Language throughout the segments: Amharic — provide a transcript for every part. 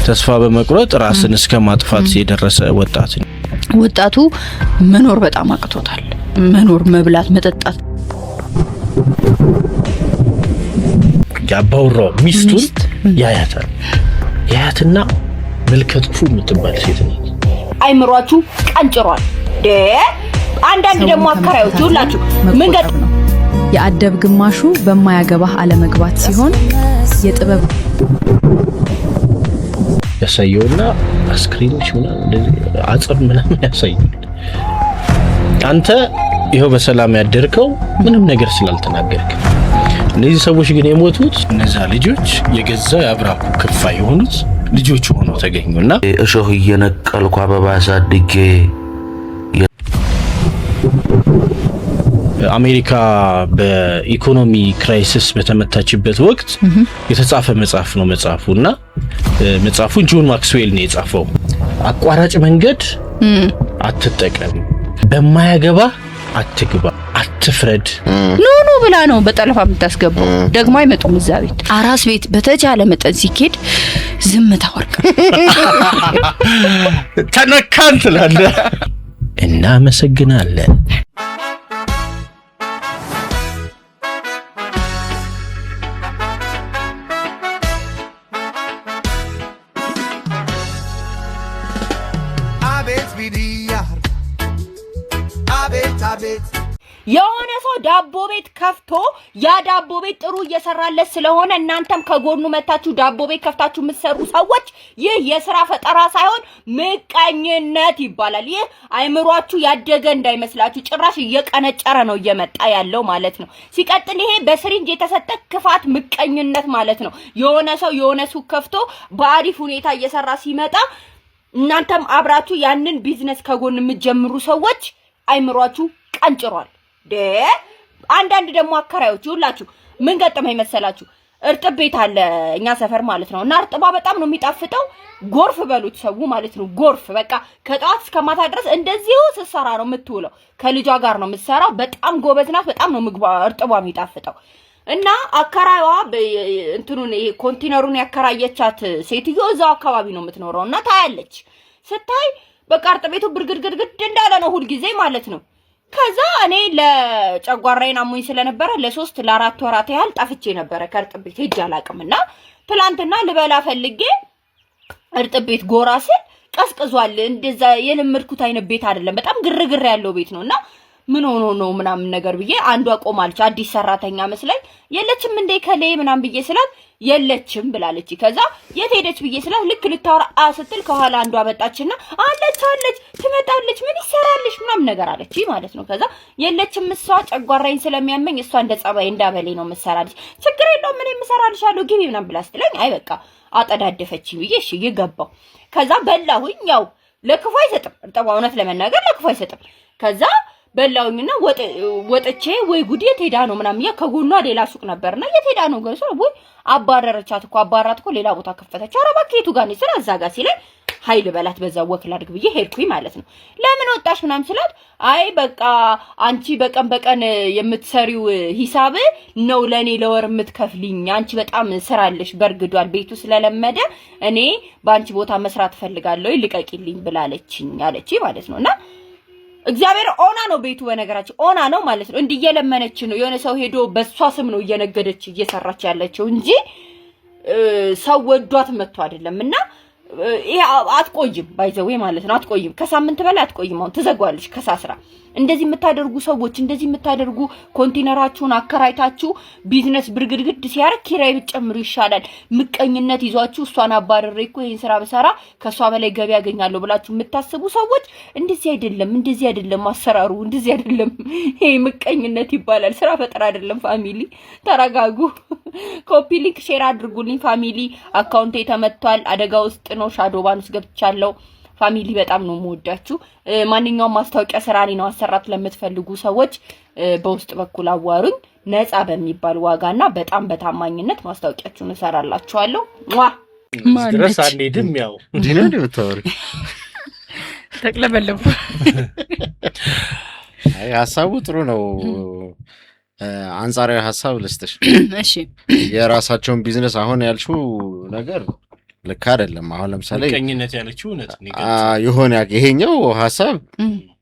ተስፋ በመቁረጥ ራስን እስከ ማጥፋት የደረሰ ወጣቱ መኖር በጣም አቅቶታል። መኖር፣ መብላት፣ መጠጣት። ያባውራው ሚስቱን ያያትና መልከጥፉ የምትባል ሴት ናት። አይምሯችሁ ቀንጭሯል። አንዳንድ ደግሞ አከራዮች ሁላችሁ መንገድ ነው የአደብ ግማሹ በማያገባህ አለመግባት ሲሆን የጥበብ ያሳየውና አስክሪንሽ ምናምን አጽብ ምናምን ያሳየው። አንተ ይሄው በሰላም ያደርከው ምንም ነገር ስላልተናገርክ። እነዚህ ሰዎች ግን የሞቱት እነዛ ልጆች የገዛ ያብራኩ ክፋይ የሆኑት ልጆች ሆነው ተገኙና እሾህ እየነቀልኩ አበባ አሳድጌ አሜሪካ በኢኮኖሚ ክራይሲስ በተመታችበት ወቅት የተጻፈ መጽሐፍ ነው መጽሐፉና መጽሐፉን ጆን ማክስዌል ነው የጻፈው። አቋራጭ መንገድ አትጠቀም፣ በማያገባ አትግባ፣ አትፍረድ። ኖ ብላ ነው በጠለፋ የምታስገባው። ደግሞ አይመጡም እዛ ቤት። አራስ ቤት በተቻለ መጠን ሲኬድ ዝምታ ወርቅ ተነካን ትላለህ። እናመሰግናለን። የሆነ ሰው ዳቦ ቤት ከፍቶ ያ ዳቦ ቤት ጥሩ እየሰራለት ስለሆነ እናንተም ከጎኑ መታችሁ ዳቦ ቤት ከፍታችሁ የምትሰሩ ሰዎች ይህ የሥራ ፈጠራ ሳይሆን ምቀኝነት ይባላል። ይህ አይምሯችሁ ያደገ እንዳይመስላችሁ ጭራሽ እየቀነጨረ ነው እየመጣ ያለው ማለት ነው። ሲቀጥል ይሄ በስሪንጅ የተሰጠ ክፋት ምቀኝነት ማለት ነው። የሆነ ሰው የሆነ ሱቅ ከፍቶ በአሪፍ ሁኔታ እየሰራ ሲመጣ እናንተም አብራችሁ ያንን ቢዝነስ ከጎን የምትጀምሩ ሰዎች አይምሯችሁ ቀንጭሯል። አንዳንድ ደግሞ አከራዮች ሁላችሁ ምን ገጠመኝ መሰላችሁ? እርጥብ ቤት አለ እኛ ሰፈር ማለት ነው። እና እርጥባ በጣም ነው የሚጣፍጠው። ጎርፍ በሉት ሰው ማለት ነው። ጎርፍ በቃ ከጧት እስከ ማታ ድረስ እንደዚሁ ስትሰራ ነው የምትውለው። ከልጇ ጋር ነው የምትሰራው። በጣም ጎበዝ ናት። በጣም ነው ምግቧ እርጥቧ የሚጣፍጠው። እና አከራይዋ እንትኑን ይሄ ኮንቴነሩን ያከራየቻት ሴትዮ እዛው አካባቢ ነው የምትኖረው። እና ታያለች። ስታይ በቃ እርጥብ ቤቱ ብርግድግድግድ እንዳለ ነው ሁሉ ጊዜ ማለት ነው። ከዛ እኔ ለጨጓራዬን አሞኝ ስለነበረ ለ3 ለ4 ወራት ያህል ጠፍቼ ነበር ከእርጥብ ቤት ሄጄ አላቅምና ትላንትና ልበላ ፈልጌ እርጥብ ቤት ጎራ ስል ቀስቅዟል። እንደዛ የለመድኩት አይነት ቤት አይደለም። በጣም ግርግር ያለው ቤት ነውና ምን ሆኖ ነው ምናምን ነገር ብዬ አንዷ ቆማለች። አዲስ ሰራተኛ መስለኝ የለችም እንዴ ከሌ ምናምን ብዬ ስላት የለችም ብላለች። ከዛ የት ሄደች ብዬ ስላት ልክ ልታወራ ስትል ከኋላ አንዷ መጣችና አለች ትመጣለች ምን ይሰራልሽ ምናምን ነገር አለች ማለት ነው። ከዛ የለችም እሷ ጨጓራዬን ስለሚያመኝ እሷ እንደ ጸባይ እንዳበሌ ነው መሰራልሽ፣ ችግር የለውም ምን መሰራልሻለሁ ግቢ ምናምን ብላ ስትለኝ አይ በቃ አጠዳደፈች ብዬ እሺ ይገባው። ከዛ በላሁኝ። ያው ለክፉ አይሰጥም እርጥባ፣ እውነት ለመናገር ለክፉ አይሰጥም። ከዛ በላውኝና ወጥቼ ወይ ጉድ የት ሄዳ ነው ምናምን ከጎኗ ሌላ ሱቅ ነበርና የት ሄዳ ነው ገሶ ወይ አባረረቻት እኮ አባራት እኮ ሌላ ቦታ ከፈተች። ኧረ እባክህ የቱ ጋር ነው ስራ እዛ ጋር ሲለኝ ኃይል በላት በዛ ወክል አድርግ ብዬ ሄድኩኝ ማለት ነው። ለምን ወጣሽ ምናምን ስላት አይ በቃ አንቺ በቀን በቀን የምትሰሪው ሂሳብ ነው ለኔ ለወር የምትከፍልኝ፣ አንቺ በጣም ስራልሽ በርግዷል ቤቱ ስለለመደ እኔ ባንቺ ቦታ መስራት ፈልጋለሁ ልቀቂልኝ ብላለችኝ አለች ማለት ነውና እግዚአብሔር ኦና ነው ቤቱ በነገራችን ኦና ነው ማለት ነው። እንዲየለመነች ነው የሆነ ሰው ሄዶ በሷ ስም ነው እየነገደች እየሰራች ያለችው እንጂ ሰው ወዷት መጥቶ አይደለምና ይሄ አትቆይም ባይዘው ማለት ነው። አትቆይም ከሳምንት በላይ አትቆይም። አሁን ትዘጓለች ከሳስራ። እንደዚህ የምታደርጉ ሰዎች እንደዚህ የምታደርጉ ኮንቴነራችሁን አከራይታችሁ ቢዝነስ ብርግድግድ ሲያረክ ኪራይ ብትጨምሩ ይሻላል። ምቀኝነት ይዟችሁ እሷን አባረሬ እኮ ይሄን ስራ በሰራ ከሷ በላይ ገቢ ያገኛለሁ ብላችሁ የምታስቡ ሰዎች እንደዚህ አይደለም አሰራሩ እንደዚህ አይደለም። ይሄ ምቀኝነት ይባላል። ስራ ፈጠራ አይደለም። ፋሚሊ ተረጋጉ። ኮፒ ሊንክ ሼር አድርጉልኝ ፋሚሊ። አካውንቴ ተመቷል። አደጋ ውስጥ ነው። ሻዶ ባን ውስጥ ገብቻለሁ። ፋሚሊ በጣም ነው የምወዳችሁ። ማንኛውም ማስታወቂያ ስራ ላይ ነው አሰራት ለምትፈልጉ ሰዎች በውስጥ በኩል አዋሩኝ። ነፃ በሚባል ዋጋና በጣም በታማኝነት ማስታወቂያችሁን እሰራላችኋለሁ። ድረስ አንዴድም ያው ዲናን የምታወሪ ተቅለበለቡ። አይ ሐሳቡ ጥሩ ነው። አንጻራዊ ሐሳብ ልስጥሽ። እሺ የራሳቸውን ቢዝነስ አሁን ያልሽው ነገር ልክ አይደለም። አሁን ለምሳሌ ቀኝነት ያለችው እውነት ይሆን ይሄኛው ሐሳብ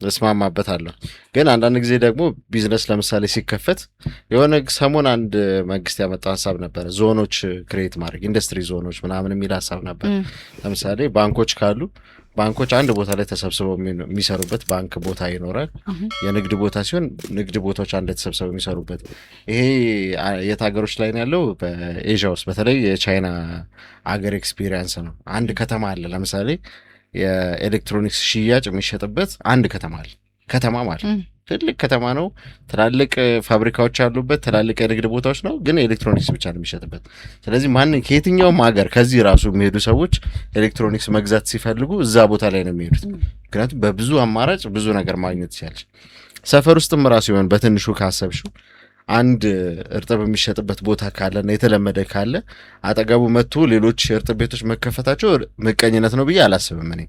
እስማማበታለሁ። ግን አንዳንድ ጊዜ ደግሞ ቢዝነስ ለምሳሌ ሲከፈት የሆነ ሰሞን አንድ መንግስት ያመጣው ሐሳብ ነበር፣ ዞኖች ክሬት ማድረግ ኢንዱስትሪ ዞኖች ምናምን የሚል ሐሳብ ነበር። ለምሳሌ ባንኮች ካሉ ባንኮች አንድ ቦታ ላይ ተሰብስበው የሚሰሩበት ባንክ ቦታ ይኖራል። የንግድ ቦታ ሲሆን ንግድ ቦታዎች አንድ ተሰብስበው የሚሰሩበት። ይሄ የት ሀገሮች ላይ ነው ያለው? በኤዥያ ውስጥ በተለይ የቻይና አገር ኤክስፒሪየንስ ነው። አንድ ከተማ አለ ለምሳሌ የኤሌክትሮኒክስ ሽያጭ የሚሸጥበት አንድ ከተማ አለ። ከተማ ማለት ትልቅ ከተማ ነው። ትላልቅ ፋብሪካዎች ያሉበት ትላልቅ የንግድ ቦታዎች ነው። ግን ኤሌክትሮኒክስ ብቻ ነው የሚሸጥበት። ስለዚህ ከየትኛውም ሀገር ከዚህ ራሱ የሚሄዱ ሰዎች ኤሌክትሮኒክስ መግዛት ሲፈልጉ እዛ ቦታ ላይ ነው የሚሄዱት። ምክንያቱም በብዙ አማራጭ ብዙ ነገር ማግኘት ይቻላል። ሰፈር ውስጥም ራሱ ይሆን በትንሹ ካሰብሽው አንድ እርጥብ የሚሸጥበት ቦታ ካለና የተለመደ ካለ አጠገቡ መጥቶ ሌሎች እርጥብ ቤቶች መከፈታቸው ምቀኝነት ነው ብዬ አላስብም እኔ።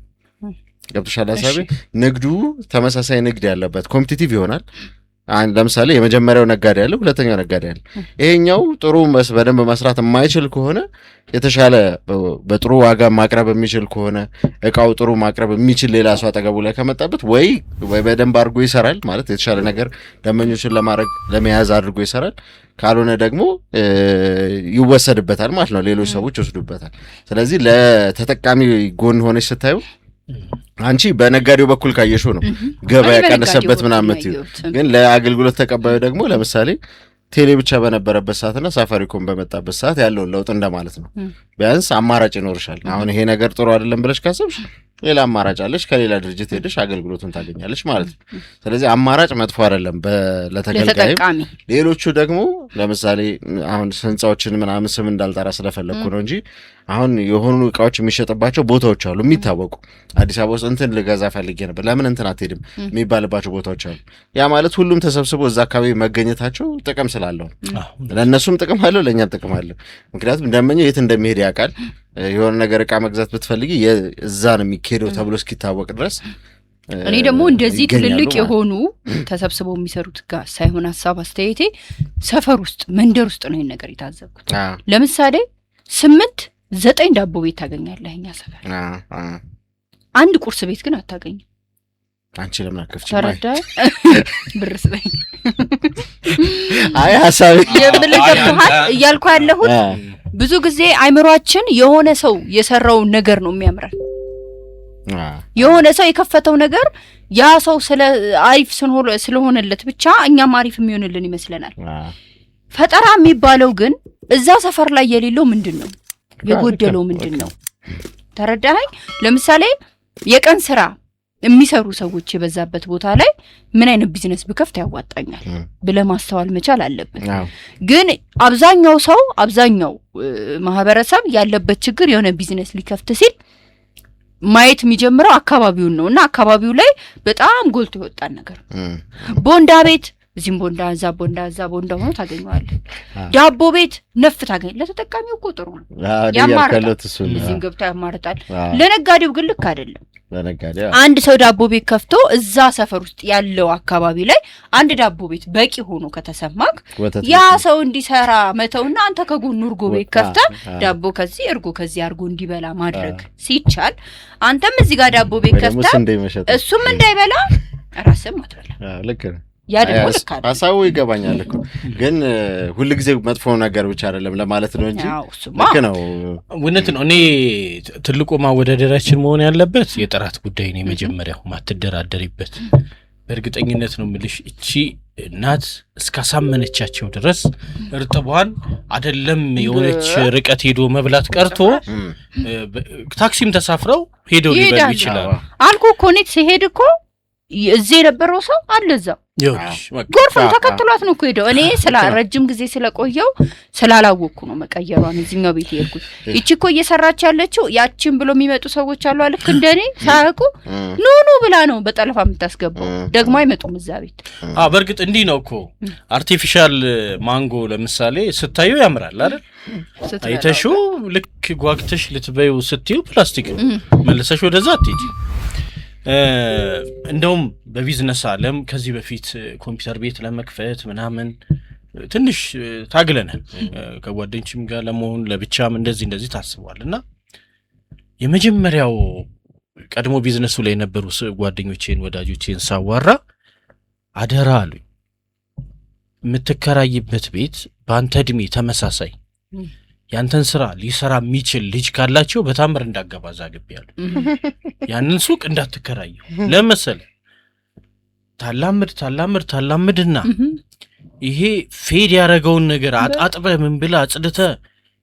ገብቶሻል ሐሳቤ? ንግዱ ተመሳሳይ ንግድ ያለበት ኮምፒቲቲቭ ይሆናል። ለምሳሌ የመጀመሪያው ነጋዴ ያለ፣ ሁለተኛው ነጋዴ ያለ። ይሄኛው ጥሩ በደንብ መስራት የማይችል ከሆነ የተሻለ በጥሩ ዋጋ ማቅረብ የሚችል ከሆነ እቃው ጥሩ ማቅረብ የሚችል ሌላ ሰው አጠገቡ ላይ ከመጣበት ወይ በደንብ አድርጎ ይሰራል ማለት የተሻለ ነገር ደንበኞችን ለመያዝ አድርጎ ይሰራል። ካልሆነ ደግሞ ይወሰድበታል ማለት ነው፣ ሌሎች ሰዎች ይወስዱበታል። ስለዚህ ለተጠቃሚ ጎን ሆነች ስታዩ አንቺ በነጋዴው በኩል ካየሽው ነው ገበያ ቀነሰበት ምናምን። ግን ለአገልግሎት ተቀባዩ ደግሞ ለምሳሌ ቴሌ ብቻ በነበረበት ሰዓትና ሳፋሪኮም በመጣበት ሰዓት ያለውን ለውጥ እንደማለት ነው። ቢያንስ አማራጭ ይኖርሻል። አሁን ይሄ ነገር ጥሩ አይደለም ብለሽ ካሰብሽ ሌላ አማራጭ አለሽ፣ ከሌላ ድርጅት ሄደሽ አገልግሎቱን ታገኛለሽ ማለት ነው። ስለዚህ አማራጭ መጥፎ አይደለም ለተገልጋይ። ሌሎቹ ደግሞ ለምሳሌ አሁን ህንጻዎችን ምናምን ስም እንዳልጠራ ስለፈለኩ ነው እንጂ አሁን የሆኑ እቃዎች የሚሸጥባቸው ቦታዎች አሉ የሚታወቁ። አዲስ አበባ ውስጥ እንትን ልገዛ ፈልጌ ነበር ለምን እንትን አትሄድም የሚባልባቸው ቦታዎች አሉ። ያ ማለት ሁሉም ተሰብስቦ እዛ አካባቢ መገኘታቸው ጥቅም ስላለው ለእነሱም ጥቅም አለው ለእኛም ጥቅም አለው። ምክንያቱም ደንበኛው የት እንደሚሄድ ያውቃል። የሆነ ነገር እቃ መግዛት ብትፈልጊ እዛ ነው የሚካሄደው ተብሎ እስኪታወቅ ድረስ። እኔ ደግሞ እንደዚህ ትልልቅ የሆኑ ተሰብስበው የሚሰሩት ጋር ሳይሆን ሀሳብ አስተያየቴ ሰፈር ውስጥ መንደር ውስጥ ነው ይሄን ነገር የታዘብኩት። ለምሳሌ 8-9 ዳቦ ቤት ታገኛለህ እኛ ሰፈር። አንድ ቁርስ ቤት ግን አታገኝም። አንቺ ለምን አከፍቺ? ተረዳ ብር ስለኝ አይ ሐሳብ የምልገብሃል እያልኩ ያለሁት ብዙ ጊዜ አይምሯችን የሆነ ሰው የሰራውን ነገር ነው የሚያምረን። የሆነ ሰው የከፈተው ነገር ያ ሰው ስለ አሪፍ ስለሆነለት ብቻ እኛም አሪፍ የሚሆንልን ይመስለናል። ፈጠራ የሚባለው ግን እዛ ሰፈር ላይ የሌለው ምንድነው? የጎደለው ምንድነው? ተረዳኸኝ? ለምሳሌ የቀን ስራ የሚሰሩ ሰዎች የበዛበት ቦታ ላይ ምን አይነት ቢዝነስ ብከፍት ያዋጣኛል ብለህ ማስተዋል መቻል አለብን። ግን አብዛኛው ማህበረሰብ ያለበት ችግር የሆነ ቢዝነስ ሊከፍት ሲል ማየት የሚጀምረው አካባቢውን ነውና አካባቢው ላይ በጣም ጎልቶ ይወጣል ነገር። ቦንዳ ቤት እዚህም ቦንዳ እዛ ቦንዳ ሆኖ ታገኘዋለህ። ዳቦ ቤት ነፍ ታገኝ። ለተጠቃሚው እኮ ጥሩ ነው ያማርጣል፣ እዚህም ገብታ ያማርጣል። ለነጋዴው ግን ልክ አይደለም። አንድ ሰው ዳቦ ቤት ከፍቶ እዛ ሰፈር ውስጥ ያለው አካባቢ ላይ አንድ ዳቦ ቤት በቂ ሆኖ ከተሰማክ ያ ሰው እንዲሰራ መተውና አንተ ከጎኑ እርጎ ቤት ከፍታ ዳቦ ከዚህ እርጎ ከዚህ አርጎ እንዲበላ ማድረግ ሲቻል አንተም እዚህ ጋር ዳቦ ቤት ከፍታ እሱም እንዳይበላ ራስም አትበላ። ልክ ነው። ያ ደግሞ ልክ አይደለም። ሐሳቡ ይገባኛል እኮ ግን ሁሉ ጊዜ መጥፎ ነገር ብቻ አይደለም ለማለት ነው እንጂ ልክ ነው። እውነት ነው። እኔ ትልቁ ማወዳደራችን መሆን ያለበት የጥራት ጉዳይ ነው። የመጀመሪያው ማትደራደሪበት በእርግጠኝነት ነው የምልሽ። እቺ እናት እስካሳመነቻቸው ድረስ እርጥቧን አይደለም የሆነች ርቀት ሄዶ መብላት ቀርቶ ታክሲም ተሳፍረው ሄደው ሊበሉ ይችላል። አልኩ እኮ እኔ ሲሄድ እኮ እዚህ የነበረው ሰው አለ እዛው ጎርፍም ተከትሏት ነው እኮ ሄደው። እኔ ረጅም ጊዜ ስለቆየው ስላላወቅኩ ነው መቀየሯን እዚህኛው ቤት ሄድኩት። እቺ እኮ እየሰራች ያለችው ያቺን ብሎ የሚመጡ ሰዎች አሉ ልክ እንደኔ ሳያውቁ ኑ ብላ ነው በጠለፋ የምታስገባው። ደግሞ አይመጡም እዛ ቤት። በእርግጥ እንዲህ ነው እኮ አርቲፊሻል ማንጎ ለምሳሌ ስታዩ ያምራል አይደል? አይተሽው ልክ ጓግተሽ ልትበዩ ስትዩ ፕላስቲክ መልሰሽ ወደዛ አትሄጂ። እንደውም በቢዝነስ ዓለም ከዚህ በፊት ኮምፒውተር ቤት ለመክፈት ምናምን ትንሽ ታግለናል። ከጓደኞችም ጋር ለመሆን ለብቻም እንደዚህ ታስቧልና የመጀመሪያው ቀድሞ ቢዝነሱ ላይ የነበሩ ጓደኞቼን ወዳጆቼን ሳዋራ አደራ አሉኝ የምትከራይበት ቤት በአንተ እድሜ ተመሳሳይ ያንተን ስራ ሊሰራ የሚችል ልጅ ካላቸው በታምር እንዳገባ ዛግቤያለሁ። ያንን ሱቅ እንዳትከራየው ለመሰለ ታላምድና ይሄ ፌድ ያደረገውን ነገር አጣጥበ ምን ብላ አጽድተ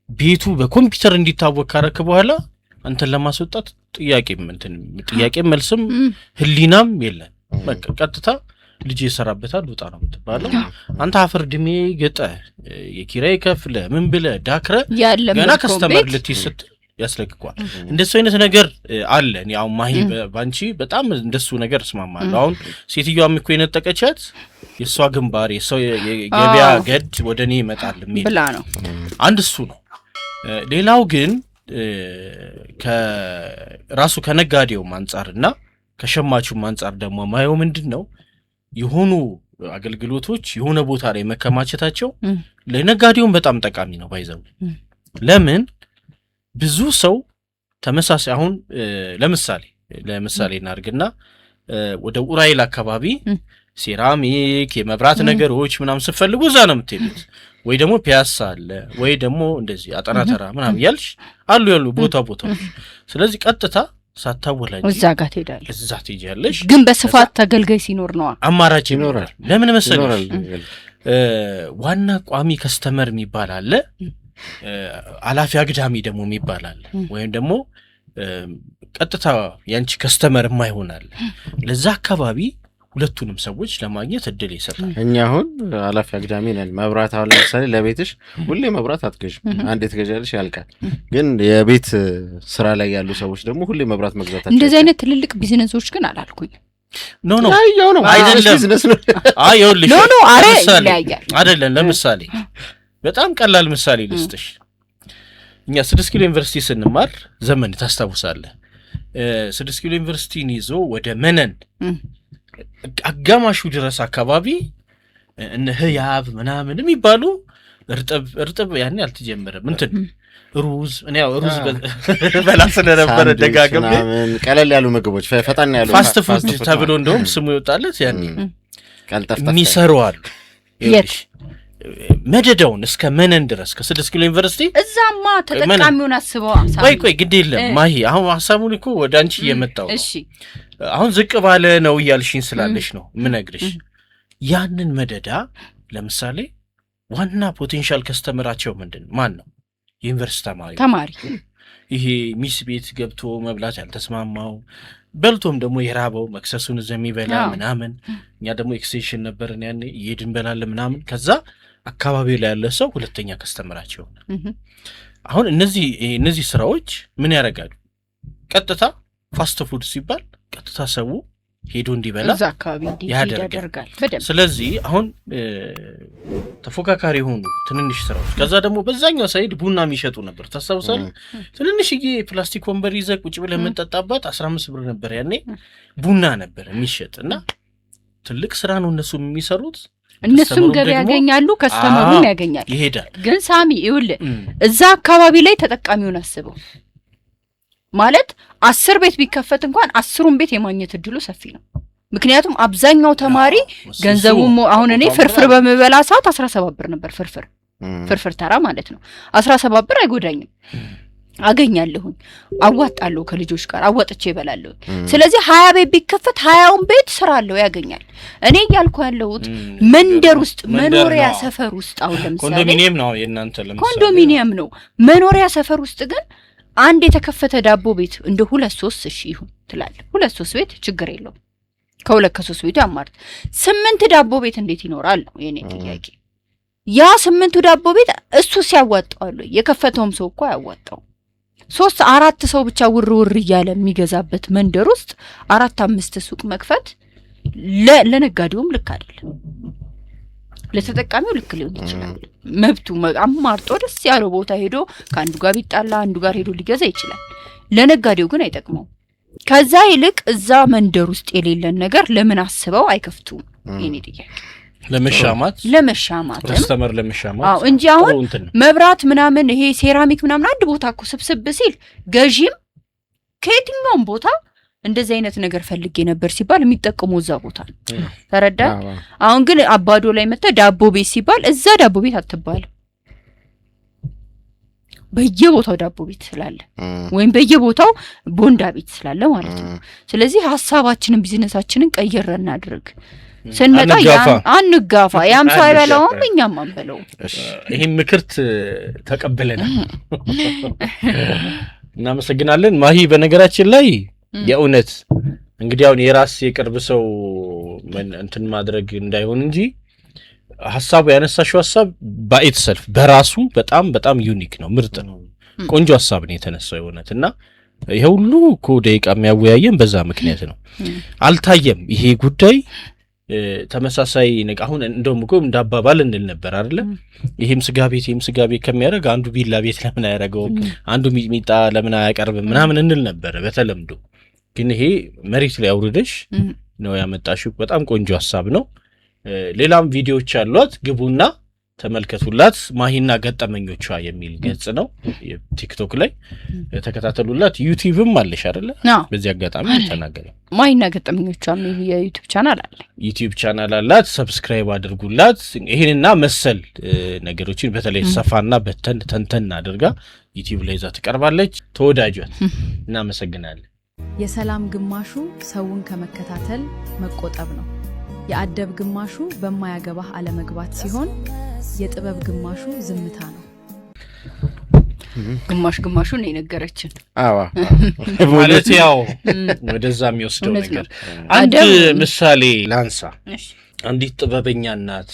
ቤቱ በኮምፒውተር እንዲታወቅ ካረክ በኋላ አንተን ለማስወጣት ጥያቄ መልስም ህሊናም የለም። በቃ ቀጥታ ልጅ ይሰራበታል ወጣ ነው የምትባለው። አንተ አፈር ድሜ ገጠ የኪራይ ከፍለ ምን ብለ ዳክረ ገና ከስተመር ልትይስት ያስለቅቋል። እንደሱ አይነት ነገር አለ። ያው ማሂ ባንቺ በጣም እንደሱ ነገር እስማማለሁ። አሁን ሴትዮዋም እኮ የነጠቀቻት የሷ ግንባር የሷ የገበያ ገድ ወደኔ ይመጣል የሚል ብላ ነው። አንድ እሱ ነው። ሌላው ግን ከራሱ ከነጋዴውም አንጻርና ከሸማቹም አንጻር ደግሞ ማየው ምንድነው የሆኑ አገልግሎቶች የሆነ ቦታ ላይ መከማቸታቸው ለነጋዴውም በጣም ጠቃሚ ነው። ባይዘው ለምን ብዙ ሰው ተመሳሳይ አሁን ለምሳሌ እናርግና ወደ ኡራኤል አካባቢ ሴራሚክ የመብራት ነገሮች ምናምን ስትፈልጉ እዛ ነው የምትሄዱት። ወይ ደግሞ ፒያሳ አለ ወይ ደግሞ እንደዚህ አጠናተራ ምናምን ያልሽ ያሉ ቦታ። ስለዚህ ቀጥታ ሳታወላጅ እዛ ጋር ትሄዳለሽ፣ እዛ ትሄጃለሽ። ግን በስፋት ተገልጋይ ሲኖር ነው አማራጭ ይኖራል። ለምን መሰለሽ ዋና ቋሚ ከስተመር የሚባል አለ፣ አላፊ አግዳሚ ደግሞ የሚባል አለ፣ ወይም ደግሞ ቀጥታ ያንቺ ከስተመር የማይሆናል። ለዛ አካባቢ ሁለቱንም ሰዎች ለማግኘት እድል ይሰጣል። እኛ አሁን አላፊ አግዳሚ ነን። መብራት አሁን ለምሳሌ ለቤትሽ ሁሌ መብራት አትገዥም፣ አንዴ ትገዣለሽ ያልቃል። ግን የቤት ስራ ላይ ያሉ ሰዎች ደግሞ ሁሌ መብራት መግዛታቸው እንደዚህ አይነት ትልልቅ ቢዝነሶች ግን አላልኩኝ። ኖ አይደለም ቢዝነስ ነው። ይኸውልሽ አረ ይለያያል አይደለም። ለምሳሌ በጣም ቀላል ምሳሌ ልስጥሽ። እኛ 6 ኪሎ ዩኒቨርሲቲ ስንማር ዘመን ታስታውሳለህ? 6 ኪሎ ዩኒቨርሲቲን ይዞ ወደ መነን አጋማሹ ድረስ አካባቢ እነ ህያብ ምናምን የሚባሉ እርጥብ ያኔ አልተጀመረም። እንትን ሩዝ ሩዝ በላ ስለነበረ ደጋግም ቀለል ያሉ ምግቦች ፈጣን ያሉ ፋስት ፉድ ተብሎ እንደውም ስሙ ይወጣለት ያኔ የሚሰሩ አሉ። መደዳውን እስከ መነን ድረስ ከ6 ኪሎ ዩኒቨርሲቲ እዛማ ተጠቃሚውን አስበው። ቆይ ግድ የለም ማሂ፣ አሁን ሐሳቡን እኮ ወደ አንቺ እየመጣው ነው። እሺ አሁን ዝቅ ባለ ነው እያልሽኝ ስላለሽ ነው ምነግርሽ። ያንን መደዳ ለምሳሌ ዋና ፖቴንሻል ከስተመራቸው ማን ነው? የዩኒቨርሲቲ ተማሪ። ይሄ ሚስ ቤት ገብቶ መብላት ያልተስማማው በልቶም ደግሞ የራበው መክሰሱን ዘሚበላ ምናምን። እኛ ደግሞ ኤክስቴንሽን ነበርን ያኔ እየሄድን በላለን ምናምን። ከዛ አካባቢው ላይ ያለ ሰው ሁለተኛ ከስተመራቸው። አሁን እነዚህ ስራዎች ምን ያደርጋሉ? ቀጥታ ፋስት ፉድ ሲባል ቀጥታ ሰው ሄዶ እንዲበላ እዛ አካባቢ ያደርጋል። ስለዚህ አሁን ተፎካካሪ የሆኑ ትንንሽ ስራዎች፣ ከዛ ደግሞ በዛኛው ሳይድ ቡና የሚሸጡ ነበር። ታስታውሳለህ? ትንንሽዬ ፕላስቲክ ወንበር ይዘህ ቁጭ ብለህ የምንጠጣባት 15 ብር ነበር ያኔ ቡና ነበር የሚሸጥ እና ትልቅ ስራ ነው እነሱ የሚሰሩት። እነሱም ገበያ ያገኛሉ፣ ከስተመሩም ያገኛል፣ ይሄዳል። ግን ሳሚ ይኸውልህ እዛ አካባቢ ላይ ተጠቃሚውን አስበው ማለት 10 ቤት ቢከፈት እንኳን 10ሩን ቤት የማግኘት እድሉ ሰፊ ነው። ምክንያቱም አብዛኛው ተማሪ ገንዘቡም አሁን እኔ ፍርፍር በመበላ ሰዓት 17 ብር ነበር ፍርፍር ተራ ማለት ነው። 17 ብር አይጎዳኝም፣ አገኛለሁኝ፣ አዋጣለሁ፣ ከልጆች ጋር አዋጥቼ እበላለሁ። ስለዚህ 20 ቤት ቢከፈት 20ውን ቤት ስራ አለው ያገኛል። እኔ እያልኩ ያለሁት መንደር ውስጥ መኖሪያ ሰፈር ውስጥ አሁን ለምሳሌ ኮንዶሚኒየም ነው የእናንተ ለምሳሌ ኮንዶሚኒየም ነው። መኖሪያ ሰፈር ውስጥ ግን አንድ የተከፈተ ዳቦ ቤት እንደ 2-3 እሺ ይሁን ትላለህ። 2-3 ቤት ችግር የለውም። ከ2-3 ቤቱ ያማርት 8 ዳቦ ቤት እንዴት ይኖራል ነው የኔ ጥያቄ። ያ 8ቱ ዳቦ ቤት እሱ ሲያዋጣው የከፈተውም ሰው እኮ ያዋጣው 3-4 ሰው ብቻ ውር እያለ የሚገዛበት መንደር ውስጥ 4-5 ሱቅ መክፈት ለነጋዴውም ልክ አይደለም፣ ለተጠቃሚው ልክ ሊሆን ይችላል። መብቱ አማርጦ ደስ ያለው ቦታ ሄዶ ከአንዱ ጋር ቢጣላ አንዱ ጋር ሄዶ ሊገዛ ይችላል። ለነጋዴው ግን አይጠቅመው። ከዛ ይልቅ እዛ መንደር ውስጥ የሌለን ነገር ለምን አስበው አይከፍቱም? የኔ ጥያቄ ለመሻማት ከስተመር ለመሻማት። አዎ እንጂ አሁን መብራት ምናምን ይሄ ሴራሚክ ምናምን አንድ ቦታ እኮ ስብስብ ሲል ገዢም የትኛውም ቦታ እንደዚህ አይነት ነገር ፈልጌ ነበር ሲባል የሚጠቀሙ እዛ ቦታ ተረዳ። አሁን ግን አባዶ ላይ መጣ ዳቦ ቤት ሲባል እዛ ዳቦ ቤት አትባል በየቦታው ዳቦ ቤት ስላለ ወይም በየቦታው ቦንዳ ቤት ስላለ ማለት ነው። ስለዚህ ሐሳባችንን ቢዝነሳችንን ቀይረን እናድርግ። ስንመጣ አንጋፋ ያም ሰው አይበላውም እኛም አንበለው። ይሄን ምክርት ተቀበለናል። እናመሰግናለን ማሂ። በነገራችን ላይ የእውነት እንግዲህ አሁን የራስ የቅርብ ሰው እንትን ማድረግ እንዳይሆን እንጂ ሐሳቡ ያነሳሽው ሐሳብ ባይት ሰልፍ በራሱ በጣም በጣም ዩኒክ ነው፣ ምርጥ ነው፣ ቆንጆ ሐሳብ ነው የተነሳው የእውነትና ይሄ ሁሉ እኮ ደቂቃ የሚያወያየን በዛ ምክንያት ነው። አልታየም ይሄ ጉዳይ ተመሳሳይ ነገር አሁን እንደውም እኮ እንዳባባል እንል ነበር አይደለ? ይሄም ስጋ ቤት ከሚያደርግ አንዱ ቢላ ቤት ለምን አያደርገውም፣ አንዱ ሚጥሚጣ ለምን አያቀርብም ምናምን እንል ነበር በተለምዶ። ግን ይሄ መሬት ላይ አውርደሽ ነው ያመጣሽው። በጣም ቆንጆ ሐሳብ ነው። ሌላም ቪዲዮዎች አሏት፣ ግቡና ተመልከቱላት። ማሂና ገጠመኞቿ የሚል ገጽ ነው ቲክቶክ ላይ ተከታተሉላት። ዩቲዩብም አለሽ አይደለ? በዚህ አጋጣሚ ተናገረ። ማሂና ገጠመኞቿ የሚል የዩቲዩብ ቻናል አለ። ዩቲዩብ ቻናል አላት፣ ሰብስክራይብ አድርጉላት። ይሄንና መሰል ነገሮችን በተለይ ሰፋና ተንተን አድርጋ ዩቲዩብ ላይ ዛ ትቀርባለች። ተወዳጇት። እናመሰግናለን። የሰላም ግማሹ ሰውን ከመከታተል መቆጠብ ነው። የአደብ ግማሹ በማያገባህ አለመግባት ሲሆን የጥበብ ግማሹ ዝምታ ነው። ግማሹ ነው የነገረችን። ማለት ያው ወደዛ የሚወስደው ነገር አንድ ምሳሌ ላንሳ። አንዲት ጥበበኛ እናት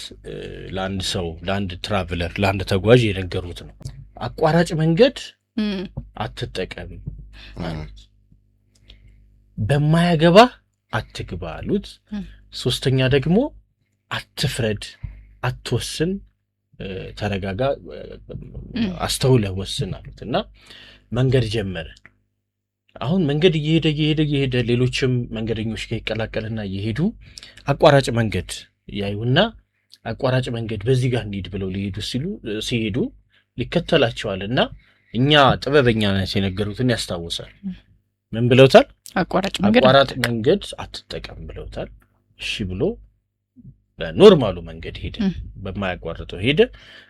ለአንድ ሰው፣ ለአንድ ትራቭለር፣ ለአንድ ተጓዥ የነገሩት ነው። አቋራጭ መንገድ አትጠቀም ማለት፣ በማያገባህ አትግባ አሉት። ሶስተኛ ደግሞ አትፍረድ፣ አትወስን፣ ተረጋጋ፣ አስተውለህ ወስን አሉት እና መንገድ ጀመረ። አሁን መንገድ እየሄደ ሌሎችም መንገደኞች ጋር ይቀላቀልና እየሄዱ አቋራጭ መንገድ ያዩና አቋራጭ መንገድ በዚህ ጋር እንሂድ ብለው ሲሄዱ ሊከተላቸዋልና እኛ ጥበበኛ ነን የነገሩትን ያስታውሳል። ምን ብለውታል? አቋራጭ መንገድ አትጠቀም ብለውታል። እሺ ብሎ በኖርማሉ መንገድ ሄደ፣ በማያቋርጠው ሄደ።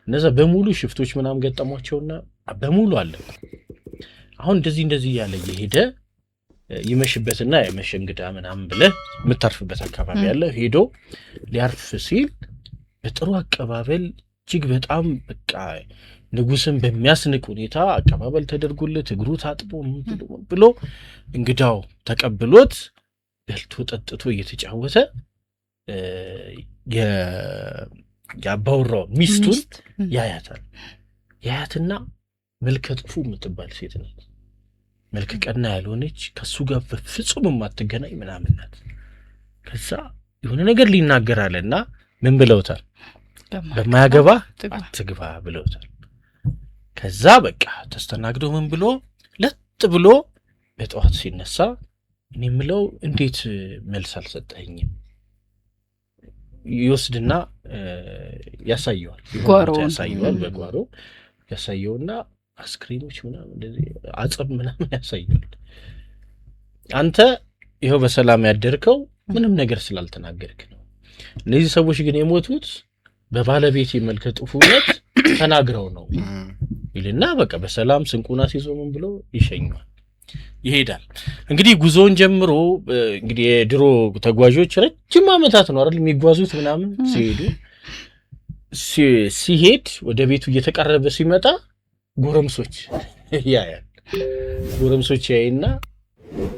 እነዛ በሙሉ ሽፍቶች ምናምን ገጠሟቸውና በሙሉ አለ። አሁን እንደዚህ ያለ እየሄደ ይመሽበትና የመሸ እንግዳ ምናምን ብለህ የምታርፍበት አካባቢ ያለ ሄዶ ሊያርፍ ሲል በጥሩ አቀባበል እጅግ በጣም በቃ ንጉስን በሚያስንቅ ሁኔታ አቀባበል ተደርጎለት እግሩ ታጥቦ ብሎ እንግዳው ተቀብሎት በልቶ ጠጥቶ እየተጫወተ የአባወራው ሚስቱን ያያትና መልከ ጥፉ የምትባል ሴት ናት። መልከ ቀና ያልሆነች ከሱ ጋር በፍጹም የማትገናኝ ምናምን ናት። ከዛ የሆነ ነገር ሊናገራለና ምን ብለውታል? በማያገባ አትግባ ብለውታል። ከዛ በቃ ተስተናግደው ምን ብሎ ለጥ ብሎ በጠዋት ሲነሳ እኔ የምለው እንዴት መልስ አልሰጠኝም? ይወስድና ያሳየዋል። በጓሮ ያሳየውና አስክሬኖች ምናምን እንደዚህ አጽም ምናምን ያሳየዋል። አንተ ይኸው በሰላም ያደርከው ምንም ነገር ስላልተናገርክ ነው። እነዚህ ሰዎች ግን የሞቱት በባለቤት መልከ ጥፉነት ተናግረው ነው ይልና በቃ በሰላም ስንቁና ሲዞ ምን ብሎ ይሸኛል፣ ይሄዳል። እንግዲህ ጉዞውን ጀምሮ እንግዲህ የድሮ ተጓዦች ረጅም ዓመታት ነው አይደል የሚጓዙት ምናምን ሲሄድ ወደ ቤቱ እየተቃረበ ሲመጣ ጎረምሶች ያያል። ጎረምሶች ያይና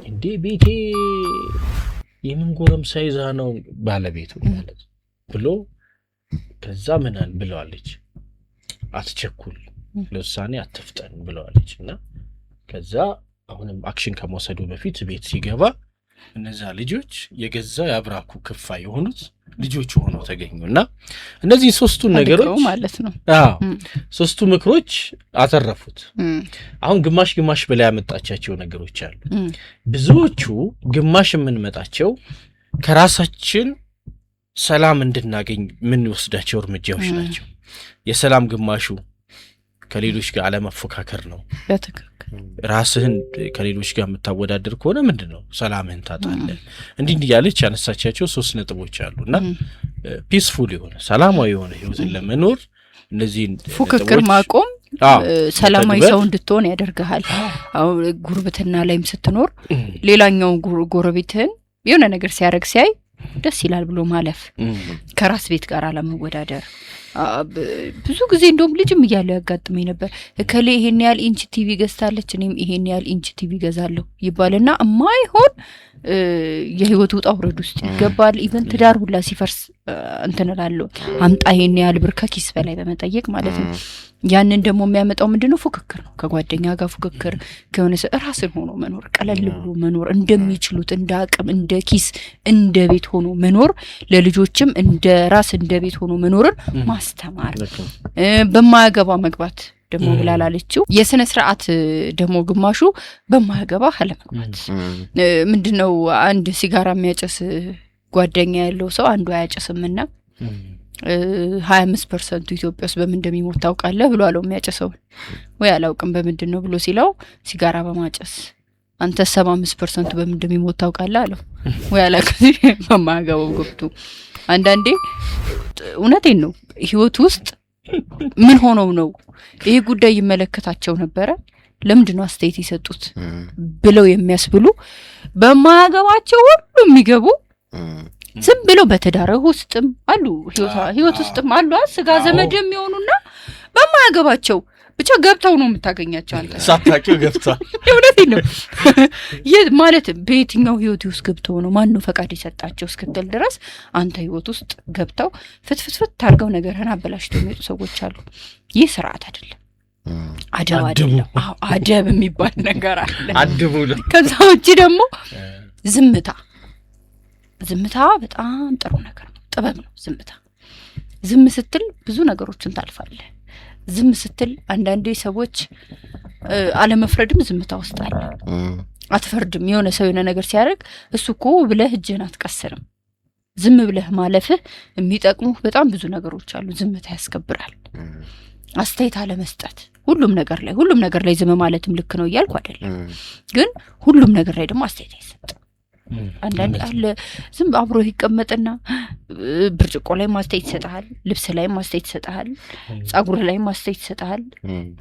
እንዴ ቤቴ የምን ጎረምሳ ይዛ ነው ባለቤቱ ማለት ብሎ ከዛ ምናን ብለዋለች፣ አትቸኩል፣ ለውሳኔ አትፍጠን ብለዋለች። እና ከዛ አሁንም አክሽን ከመውሰዱ በፊት ቤት ሲገባ እነዛ ልጆች የገዛ ያብራኩ ክፋይ የሆኑት ልጆቹ ሆነው ተገኙና እነዚህ ሶስቱን ነገሮች ማለት ነው። ሶስቱ ምክሮች አተረፉት። አሁን ግማሽ በላይ ያመጣቻቸው ነገሮች አሉ። ብዙዎቹ ግማሽ የምንመጣቸው ከራሳችን ሰላም እንድናገኝ ምን ወስዳቸው እርምጃዎች ናቸው። የሰላም ግማሹ ከሌሎች ጋር አለመፎካከር ነው። በትክክል ራስህን ከሌሎች ጋር የምታወዳደር ከሆነ ምንድነው ሰላምህን ታጣለህ። እንዲህ ያለች ያነሳቻቸው 3 ነጥቦች አሉና ፒስፉል የሆነ ሰላማዊ የሆነ ህይወትን ለመኖር እነዚህ ፉክክር ማቆም ሰላማዊ ሰው እንድትሆን ያደርጋል። አሁን ጉርብትና ላይም ስትኖር ሌላኛው ጎረቤትህን የሆነ ነገር ሲያደርግ ሲያይ ደስ ይላል ብሎ ማለፍ፣ ከራስ ቤት ጋር አለመወዳደር። ብዙ ጊዜ እንደውም ልጅም እያለሁ ያጋጥመኝ ነበር። እከሌ ይሄን ያህል ኢንች ቲቪ ገዝታለች እኔም ይሄን ያህል ኢንች ቲቪ ገዛለሁ ይባልና የማይሆን የህይወት ውጣ ውረድ ውስጥ ይገባል። ኢቨን ትዳር ሁላ ሲፈርስ እንትን እላለሁ አምጣ ይሄን ያህል ብር ከኪስ በላይ በመጠየቅ ማለት ነው። ያንን ደግሞ የሚያመጣው ምንድነው? ፉክክር ነው። ከጓደኛ ጋር ፉክክር ከሆነ ራስን ሆኖ መኖር፣ ቀለል ብሎ መኖር፣ እንደሚችሉት እንደ አቅም እንደ ኪስ እንደ ቤት ሆኖ መኖር፣ ለልጆችም እንደ ራስ እንደ ቤት ሆኖ መኖርን ማስተማር፣ በማያገባ መግባት ደግሞ ብላላለችው። የስነ ስርዓት ደግሞ ግማሹ በማያገባ አለመግባት ምንድነው? አንድ ሲጋራ የሚያጨስ ጓደኛ ያለው ሰው አንዱ አያጨስምና 25% ኢትዮጵያ ውስጥ በምን እንደሚሞት ታውቃለህ ብሎ አለው የሚያጨሰው። ወይ አላውቅም በምንድን ነው ብሎ ሲለው ሲጋራ በማጨስ። አንተ 75% በምን እንደሚሞት ታውቃለህ አለው። ወይ አላውቅም በማያገባው ገብቶ። አንዳንዴ እውነቴን ነው ህይወት ውስጥ ምን ሆነው ነው ይሄ ጉዳይ ይመለከታቸው ነበረ ለምንድነው አስተያየት የሰጡት ብለው የሚያስብሉ በማያገባቸው ሁሉ የሚገቡ ዝም ብለው በተዳረ ውስጥም አሉ ህይወት ውስጥም አሉ ስጋ ዘመድም ይሆኑና በማያገባቸው ብቻ ገብተው ነው የምታገኛቸው። አንተ ሳታውቂው ገብተው እውነቴን ነው ማለት በየትኛው ህይወት ውስጥ ገብተው ነው ማን ነው ፈቃድ የሰጣቸው እስክትል ድረስ አንተ ህይወት ውስጥ ገብተው ፍትፍት ታርገው ነገርህን አበላሽተው የሚወጡ ሰዎች አሉ። ይህ ስርዓት አይደለም። አደብ አይደለም። አደብ የሚባል ነገር አለ። አደቡ ነው። ከዛ ውጪ ደግሞ ዝምታ በጣም ጥሩ ነገር ነው። ጥበብ ነው ዝምታ። ዝም ስትል ብዙ ነገሮችን ታልፋለህ። ዝም ስትል አንዳንዴ ሰዎች አለመፍረድም ዝምታ ውስጥ አለ። አትፈርድም። የሆነ ሰው የሆነ ነገር ሲያደርግ እሱ እኮ ብለህ እጅህን አትቀስርም። ዝም ብለህ ማለፍህ የሚጠቅሙ በጣም ብዙ ነገሮች አሉ። ዝምታ ያስከብራል። አስተያየት አለመስጠት ሁሉም ነገር ላይ ዝም ማለትም ልክ ነው እያልኩ አይደለም፣ ግን ሁሉም ነገር ላይ ደግሞ አስተያየት አይሰጥም። አንዳንድ አለ ዝም አብሮ ይቀመጥና ብርጭቆ ላይ ማስተያየት ይሰጣል፣ ልብስ ላይ ማስተያየት ይሰጣል፣ ጸጉርህ ላይ ማስተያየት ይሰጣል።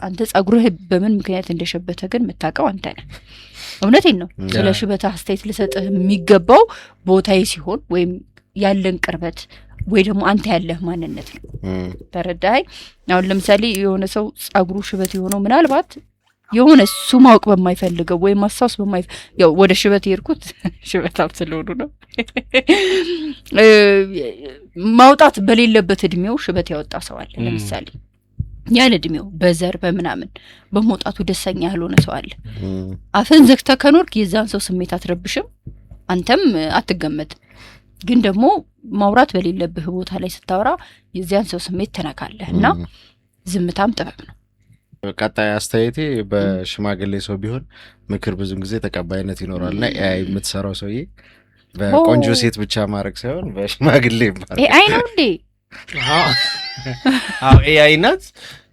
አንተ ጸጉርህ በምን ምክንያት እንደሸበተ ግን የምታውቀው አንተ ነህ። እውነቴን ነው። ስለ ሽበታ አስተያየት ልሰጥህ የሚገባው ቦታዬ ሲሆን ወይም ያለን ቅርበት ወይ ደግሞ አንተ ያለህ ማንነት ነው። ተረዳኸኝ? አሁን ለምሳሌ የሆነ ሰው ጸጉሩ ሽበት የሆነው ምናልባት የሆነ እሱ ማወቅ በማይፈልገው ወይ ማሳውስ ያው ወደ ሽበት የርኩት ሽበታም ስለሆኑ ነው። ማውጣት በሌለበት እድሜው ሽበት ያወጣ ሰው አለ። ለምሳሌ ያለ እድሜው በዘር በምናምን በመውጣቱ ደስተኛ ያልሆነ ሰው አለ። አፍን ዘግተህ ከኖርክ የዛን ሰው ስሜት አትረብሽም፣ አንተም አትገመትም። ግን ደግሞ ማውራት በሌለብህ ቦታ ላይ ስታወራ የዚያን ሰው ስሜት ትነካለህ እና ዝምታም ጥበብ ነው። ቀጣይ አስተያየቴ በሽማግሌ ሰው ቢሆን ምክር ብዙ ጊዜ ተቀባይነት ይኖራልና ኤአይ የምትሰራው ሰውዬ በቆንጆ ሴት ብቻ ማድረግ ሳይሆን በሽማግሌ ማድረግ። ኤአይ ነው እንዴ? አዎ ኤአይ ናት።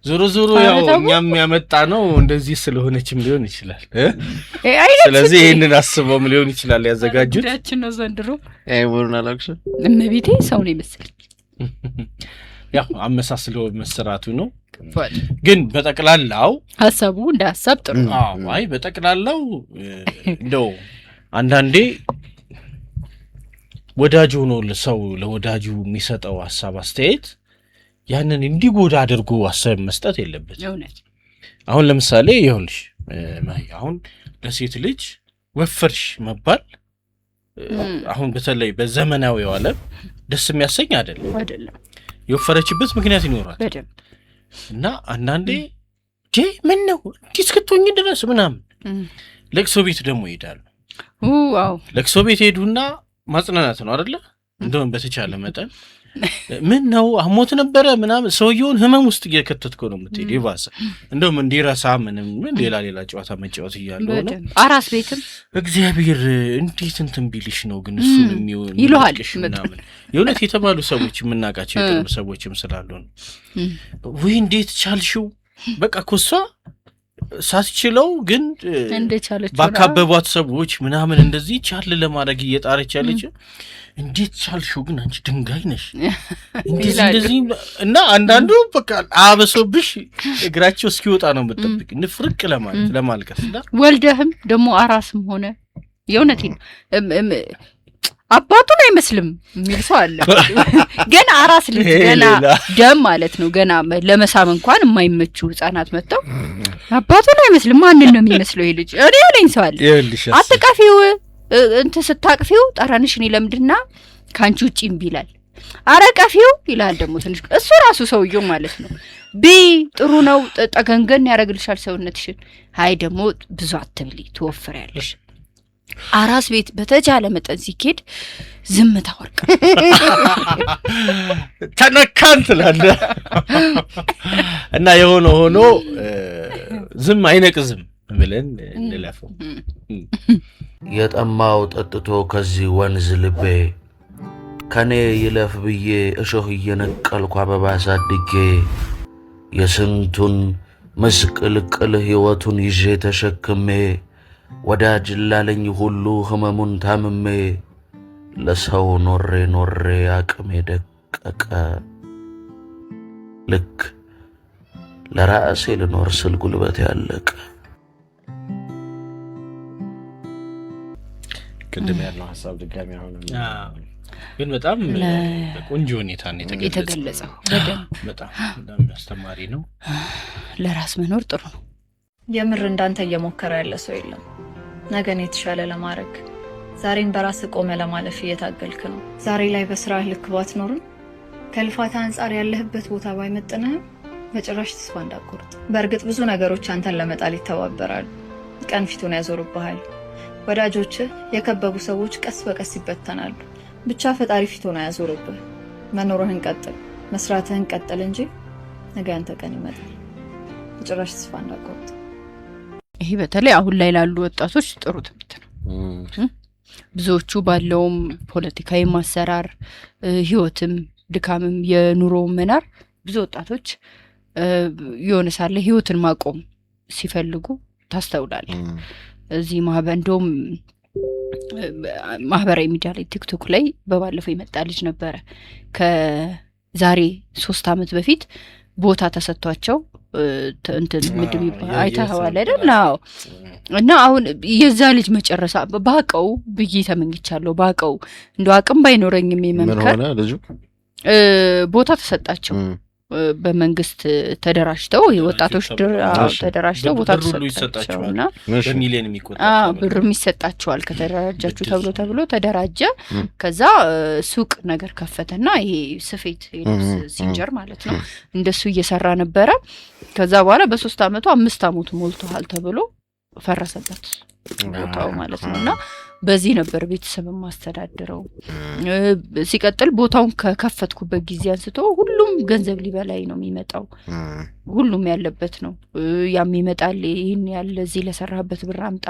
ዞሮ ያው እኛም ያመጣ ነው እንደዚህ ስለሆነችም ሊሆን ይችላል። ስለዚህ ይሄንን አስበውም ሊሆን ይችላል ያዘጋጁት። ያችን ነው ዘንድሮ ኤአይ ወሩን አላክሽ እመቤቴ ሰው ነው ይመስል ያው አመሳስሎ መሰራቱ ነው። ግን በጠቅላላው ሐሳቡ እንደ ሐሳብ ጥሩ ነው። አይ በጠቅላላው እንደው አንዳንዴ ወዳጁ ነው ለሰው ለወዳጁ የሚሰጠው ሐሳብ አስተያየት ያንን እንዲጎዳ አድርጎ ሐሳብ መስጠት የለበትም። እውነት። አሁን ለምሳሌ ይኸውልሽ አሁን ለሴት ልጅ ወፈርሽ መባል አሁን በተለይ በዘመናዊው ዓለም ደስ የሚያሰኝ አይደለም። የወፈረችበት ምክንያት ይኖራል በደንብ እና አንዳንዴ ምን ነው እስክትሆኚ ድረስ ምናምን ለቅሶ ቤት ደግሞ ይሄዳሉ። ዋው ለቅሶ ቤት ሄዱና ማጽናናት ነው አይደለ? እንደውም በተቻለ መጠን ምን ነው አሞት ነበረ ምናምን ሰውየውን ህመም ውስጥ እየከተትከው ነው የምትሄድ። ይባሰ እንደውም እንዲረሳ ምንም ሌላ ጨዋታ መጫወት እያለው ነው። አራስ ቤትም እግዚአብሔር እንዴት እንትን ቢልሽ ነው ግን እሱን የሚሆን ይልሃል ምናምን የእውነት የተባሉ ሰዎች የምናውቃቸው የቅርብ ሰዎችም ስላሉ ነው። ወይ እንዴት ቻልሽው በቃ ኮሷ ሳትችለው ግን እንደቻለች ባካበቧት ሰዎች ምናምን እንደዚህ ቻል ለማድረግ እየጣረች ያለች እንዴት ቻልሽው ግን አንቺ ድንጋይ ነሽ እንደዚህ እና አንዳንዱ በቃ አበሶብሽ እግራቸው እስኪወጣ ነው የምትጠብቅ ንፍርቅ ለማለት ለማልቀስና ወልደህም ደግሞ አራስም ሆነ የእውነቴን አባቱን አይመስልም የሚል ሰው አለ። ገና አራስ ልጅ ገና ደም ማለት ነው ገና ለመሳም እንኳን የማይመቹ ህፃናት መጥተው አባቱን አይመስልም ማንን ነው የሚመስለው ይሄ ልጅ እኔ ነኝ ሰው አለ። አትቀፊው እንት ስታቅፊው ጠረንሽን ይለምድና ካንቺ ውጪ እምቢ ይላል። አረቀፊው ይላል ደግሞ ትንሽ እሱ ራሱ ሰውየው ማለት ነው። ጥሩ ነው ጠገንገን ያረግልሻል ሰውነትሽን። አይ ደግሞ ብዙ አትብሊ ትወፍሪያለሽ። አራስ ቤት በተቻለ መጠን ሲኬድ ዝምታ ወርቅ ተነካን ትላለህ እና የሆነ ሆኖ ዝም አይነቅዝም ብለን እንለፈው። የጠማው ጠጥቶ ከዚህ ወንዝ ልቤ ከኔ ይለፍ ብዬ እሾህ እየነቀልኩ አበባ አሳድጌ የስንቱን ምስቅልቅል ሕይወቱን ይዤ ተሸክሜ ወዳጅ ላለኝ ሁሉ ህመሙን ታምሜ ለሰው ኖሬ አቅሜ ደቀቀ ልክ ለራሴ ልኖር ስል ጉልበት ያለቀ። ቅድም ያለው ሐሳብ ድጋሚ አሁን ግን በጣም ቆንጆ ሁኔታ ነው የተገለጸው። በጣም አስተማሪ ነው። ለራስ መኖር ጥሩ ነው። የምር እንዳንተ እየሞከረ ያለ ሰው የለም። ነገን የተሻለ ለማድረግ ዛሬን በራስ ቆመ ለማለፍ እየታገልክ ነው። ዛሬ ላይ በስራ ልክ ባትኖርም ከልፋት አንጻር ያለህበት ቦታ ባይመጥንህም በጭራሽ ተስፋ እንዳትቆርጥ። በእርግጥ ብዙ ነገሮች አንተን ለመጣል ይተባበራሉ። ቀን ፊቱን ያዞርብሃል። ወዳጆችህ የከበቡ ሰዎች ቀስ በቀስ ይበተናሉ። ብቻ ፈጣሪ ፊቱን ያዞርብህ። መኖርህን ቀጥል፣ መስራትህን ቀጥል እንጂ ነገ አንተ ቀን ይመጣል። በጭራሽ ተስፋ እንዳትቆርጥ። ይሄ በተለይ አሁን ላይ ላሉ ወጣቶች ጥሩ ትምህርት ነው። ብዙዎቹ ባለውም ፖለቲካዊ ማሰራር ህይወትም ድካምም የኑሮ መናር ብዙ ወጣቶች የሆነ ሳለ ህይወትን ማቆም ሲፈልጉ ታስተውላለህ። እዚህ እንደውም ማህበራዊ ሚዲያ ላይ ቲክቶክ ላይ በባለፈው የመጣ ልጅ ነበረ። ከዛሬ 3 አመት በፊት ቦታ ተሰጥቷቸው እንትን ምድብ አይተኸዋል አይደል? አዎ። እና አሁን የዛ ልጅ መጨረሻ ባቀው ብዬ ተመኝቻለሁ። ባቀው እንደው አቅም ባይኖረኝም የመምከር ቦታ ተሰጣቸው። በመንግስት ተደራጅተው ወጣቶች ተደራጅተው ቦታ ተሰጣቸውና በሚሊዮን የሚቆጠር ብር ይሰጣቸዋል ከተደራጃችሁ ተብሎ ተደራጀ። ከዛ ሱቅ ነገር ከፈተና ይሄ ስፌት ሲንጀር ማለት ነው እንደሱ እየሰራ ነበረ። ከዛ በኋላ በ3 አመቱ 5 አመቱ ሞልቷል ተብሎ ፈረሰበት ቦታው ማለት ነውና በዚህ ነበር ቤተሰብ ማስተዳደረው። ሲቀጥል ቦታውን ከከፈትኩበት ጊዜ አንስቶ ሁሉም ገንዘብ ሊበላይ ነው የሚመጣው። ሁሉም ያለበት ነው ያም ይመጣል። ይሄን ያለ እዚህ ለሰራበት ብር አምጣ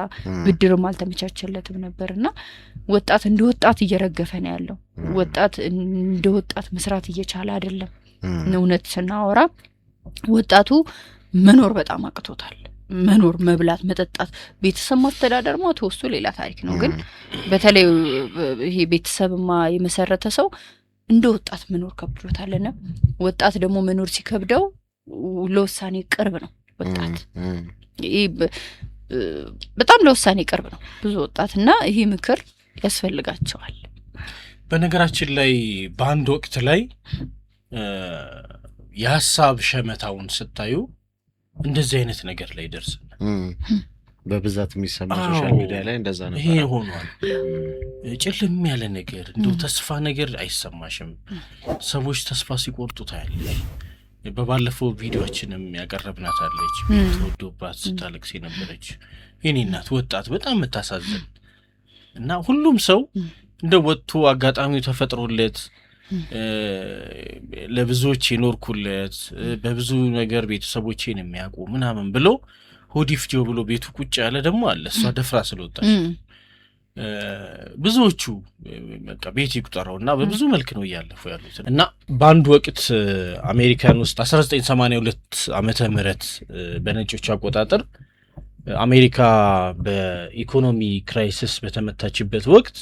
ብድርም አልተመቻቸለትም ነበርና ወጣት እንደ ወጣት እየረገፈ ነው ያለው። ወጣት እንደ ወጣት መስራት እየቻለ አይደለም። እውነት ስናወራ ወጣቱ መኖር በጣም አቅቶታል። መኖር፣ መብላት፣ መጠጣት፣ ቤተሰብ ማስተዳደር ተወሱ ሌላ ታሪክ ነው። ግን በተለይ ይሄ ቤተሰብማ የመሰረተ ሰው እንደ ወጣት መኖር ከብዶታልና ወጣት ደግሞ መኖር ሲከብደው ለውሳኔ ቅርብ ነው። ወጣት ይሄ በጣም ለውሳኔ ቅርብ ነው ብዙ ወጣትና ይሄ ምክር ያስፈልጋቸዋል። በነገራችን ላይ በአንድ ወቅት ላይ የሐሳብ ሸመታውን ስታዩ እንደዚህ አይነት ነገር ላይ ደርሰናል። በብዛት የሚሰማ ሶሻል ሚዲያ ላይ እንደዛ ነበር። ይሄ ሆኗል። ጭልም ያለ ነገር እንደው ተስፋ ነገር አይሰማሽም? ሰዎች ተስፋ ሲቆርጡ ታያለሽ። በባለፈው ቪዲዮአችንም ያቀረብናት አለች ተወዶባት ስታለቅስ የነበረች የኔ እናት ወጣት በጣም የምታሳዝን እና ሁሉም ሰው እንደ ወጥቶ አጋጣሚው ተፈጥሮለት ለብዙዎች የኖርኩለት በብዙ ነገር ቤተሰቦቼን የሚያውቁ ምናምን ብሎ ሆዲፍጆ ብሎ ቤቱ ቁጭ ያለ ደግሞ አለ። እሷ ደፍራ ስለወጣች ብዙዎቹ በቃ ቤት ይቁጠረውና በብዙ መልክ ነው ያለፉ ያሉት እና በአንድ ወቅት አሜሪካን ውስጥ 1982 ዓመተ ምህረት በነጮች አቆጣጠር አሜሪካ በኢኮኖሚ ክራይሲስ በተመታችበት ወቅት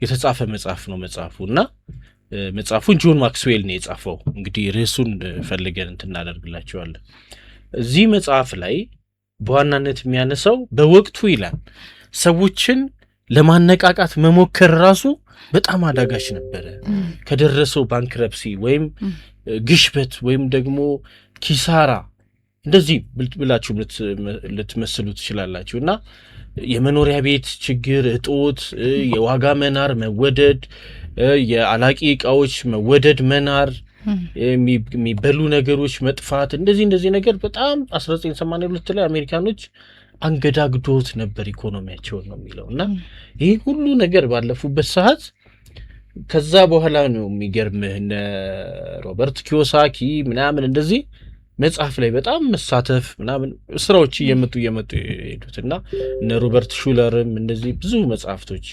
የተጻፈ መጽሐፍ ነው መጽሐፉና መጽሐፉን ጆን ማክስዌል ነው የጻፈው። እንግዲህ ርዕሱን ፈልገን እናደርግላችኋለን። እዚህ መጽሐፍ ላይ በዋናነት የሚያነሳው በወቅቱ ይላል ሰዎችን ለማነቃቃት መሞከር ራሱ በጣም አዳጋች ነበረ። ከደረሰው ባንክረፕሲ ወይም ግሽበት ወይም ደግሞ ኪሳራ እንደዚህ ብላችሁ ልትመስሉ ትችላላችሁ እና የመኖሪያ ቤት ችግር፣ እጦት፣ የዋጋ መናር፣ መወደድ፣ የአላቂ ዕቃዎች መወደድ፣ መናር፣ የሚበሉ ነገሮች መጥፋት እንደዚህ ነገር በጣም 1982 ላይ አሜሪካኖች አንገዳግዶት ነበር ኢኮኖሚያቸውን ነው የሚለው እና ይህ ሁሉ ነገር ባለፉበት ሰዓት ከዛ በኋላ ነው የሚገርምህ እነ ሮበርት ኪዮሳኪ ምናምን እንደዚህ መጽሐፍ ላይ በጣም መሳተፍ ምናምን ስራዎች እየመጡ ሄዱትና እነ ሮበርት ሹለርም እንደዚህ ብዙ መጽሐፍቶች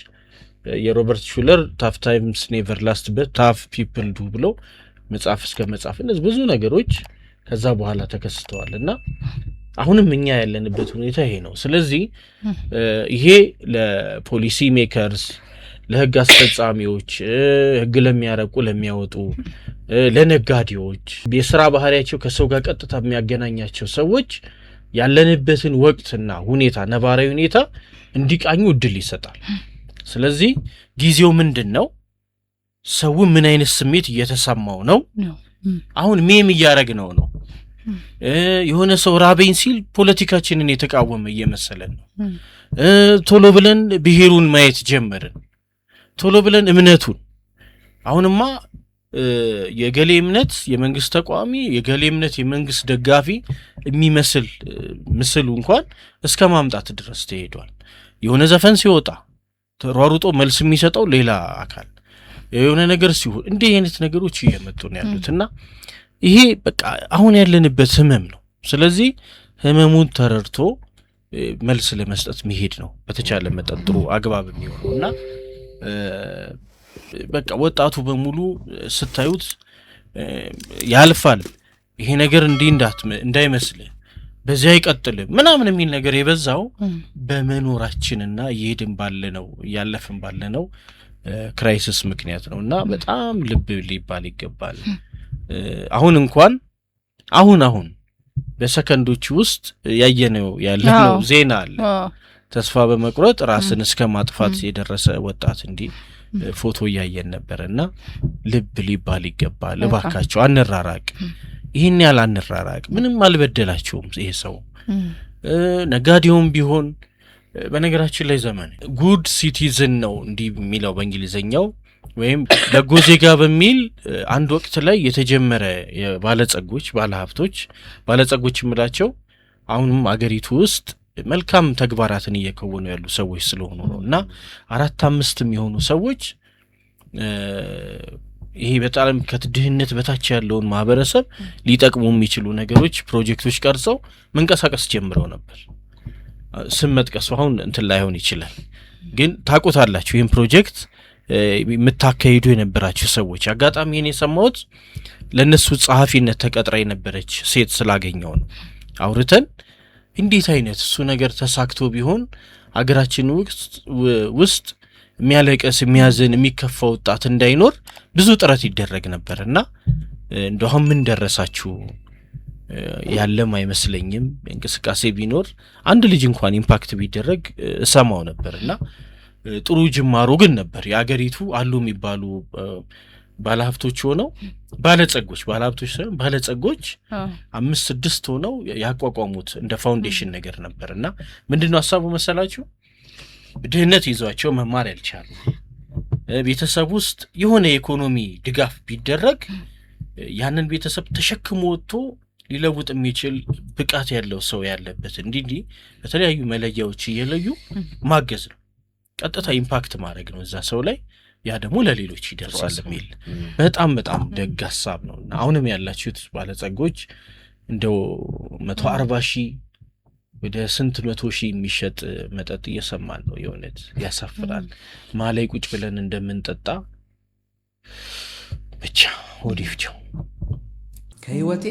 የሮበርት ሹለር ታፍ ታይምስ ኔቨር ላስት በት ታፍ ፒፕል ዱ ብሎ መጽሐፍ እስከ መጽሐፍ እንደዚህ ብዙ ነገሮች ከዛ በኋላ ተከስተዋልና አሁንም እኛ ያለንበት ሁኔታ ይሄ ነው። ስለዚህ ይሄ ለፖሊሲ ሜከርስ፣ ለህግ አስፈጻሚዎች፣ ህግ ለሚያረቁ ለሚያወጡ፣ ለነጋዴዎች፣ የሥራ ባህሪያቸው ከሰው ጋር ቀጥታ የሚያገናኛቸው ሰዎች ያለንበትን ወቅትና ሁኔታ ነባራዊ ሁኔታ እንዲቃኙ እድል ይሰጣል። ስለዚህ ጊዜው ምንድነው? ሰው ምን አይነት ስሜት እየተሰማው ነው? አሁን ሜም እያረግነው ነው። የሆነ ሰው ራበኝ ሲል ፖለቲካችንን የተቃወመ እየመሰለን ነው። ቶሎ ብለን ብሔሩን ማየት ጀመርን። ቶሎ ብለን እምነቱን አሁንማ የገሌ እምነት የመንግስት ተቋሚ፣ የገሌ እምነት የመንግስት ደጋፊ የሚመስል ምስሉ እንኳን እስከ ማምጣት ድረስ ተሄዷል። የሆነ ዘፈን ሲወጣ ተሯሩጦ መልስ የሚሰጠው ሌላ አካል፣ የሆነ ነገር ሲሆን እንዲህ አይነት ነገሮች እየመጡ ነው ያሉትና ይሄ በቃ አሁን ያለንበት ህመም ነው። ስለዚህ ህመሙን ተረድቶ መልስ ለመስጠት መሄድ ነው በተቻለ መጠን ጥሩ አግባብ የሚሆነውና በቃ ወጣቱ በሙሉ ስታዩት ያልፋል፣ ይሄ ነገር እንዲህ እንዳይመስል በዚያ አይቀጥልም ምናምን የሚል ነገር የበዛው በመኖራችንና እየሄድን ባለነው እያለፍን ባለነው ክራይሲስ ምክንያት ነውና በጣም ልብ ሊባል ይገባል። አሁን እንኳን አሁን በሰከንዶች ውስጥ ያየነው ያለው ዜና አለ። ተስፋ በመቁረጥ ራስን እስከ ማጥፋት የደረሰ ወጣት እንዲህ ፎቶ ያየን ነበርና ልብ ሊባል ይገባል። እባካችሁ አንራራቅ፣ ይሄን ያህል አንራራቅ። ምንም አልበደላችሁም። ይሄ ሰው ነጋዴውም ቢሆን በነገራችን ላይ ዘመን ጉድ ሲቲዝን ነው እንዲህ የሚለው በእንግሊዘኛው ወይም በጎ ዜጋ በሚል አንድ ወቅት ላይ የተጀመረ የባለጸጎች ባለጸጎች የምላቸው አሁንም አገሪቱ ውስጥ መልካም ተግባራትን እየከወኑ ያሉ ሰዎች ስለሆኑ ነውና 4-5 የሚሆኑ ሰዎች ይሄ በጣም ከድህነት በታች ያለውን ማህበረሰብ ሊጠቅሙ የሚችሉ ነገሮች ፕሮጀክቶች ቀርጸው መንቀሳቀስ ጀምረው ነበር። ስም መጥቀሱ አሁን እንትን ላይሆን ይችላል፣ ግን ታውቁታላችሁ ይህን ፕሮጀክት የምታካሂዱ የነበራችሁ ሰዎች። አጋጣሚ እኔ የሰማሁት ለነሱ ጸሐፊነት ተቀጥራ የነበረች ሴት ስላገኘው ነው። አውርተን እንዴት አይነት እሱ ነገር ተሳክቶ ቢሆን አገራችን ውስጥ የሚያለቀስ የሚያዝን የሚከፋ ወጣት እንዳይኖር ብዙ ጥረት ይደረግ ነበርና እንደውም ምን ደረሳችሁ ያለም አይመስለኝም። እንቅስቃሴ ቢኖር አንድ ልጅ እንኳን ኢምፓክት ቢደረግ እሰማው ነበርና ጥሩ ጅማሮ ግን ነበር። የአገሪቱ አሉ የሚባሉ ባለሀብቶች ሆነው ባለጸጎች ሳይሆን ባለጸጎች 5-6 ሆነው ያቋቋሙት እንደ ፋውንዴሽን ነገር ነበርና ምንድነው ሐሳቡ መሰላችሁ? ድህነት ይዟቸው መማር ያልቻሉ ቤተሰብ ውስጥ የሆነ የኢኮኖሚ ድጋፍ ቢደረግ ያንን ቤተሰብ ተሸክሞ ወጥቶ ሊለውጥ የሚችል ብቃት ያለው ሰው ያለበት እንዲህ በተለያዩ መለያዎች እየለዩ ማገዝ ነው። ቀጥታ ኢምፓክት ማድረግ ነው እዛ ሰው ላይ። ያ ደግሞ ለሌሎች ይደርሳል የሚል በጣም ደግ ሐሳብ ነውና አሁንም ያላችሁት ባለጸጎች እንደው 140,000 ወደ ስንት 100,000 የሚሸጥ መጠጥ እየሰማን ነው። የእውነት ያሳፍራል። ማላይ ቁጭ ብለን እንደምንጠጣ ብቻ ወዲፍቸው ከህይወቴ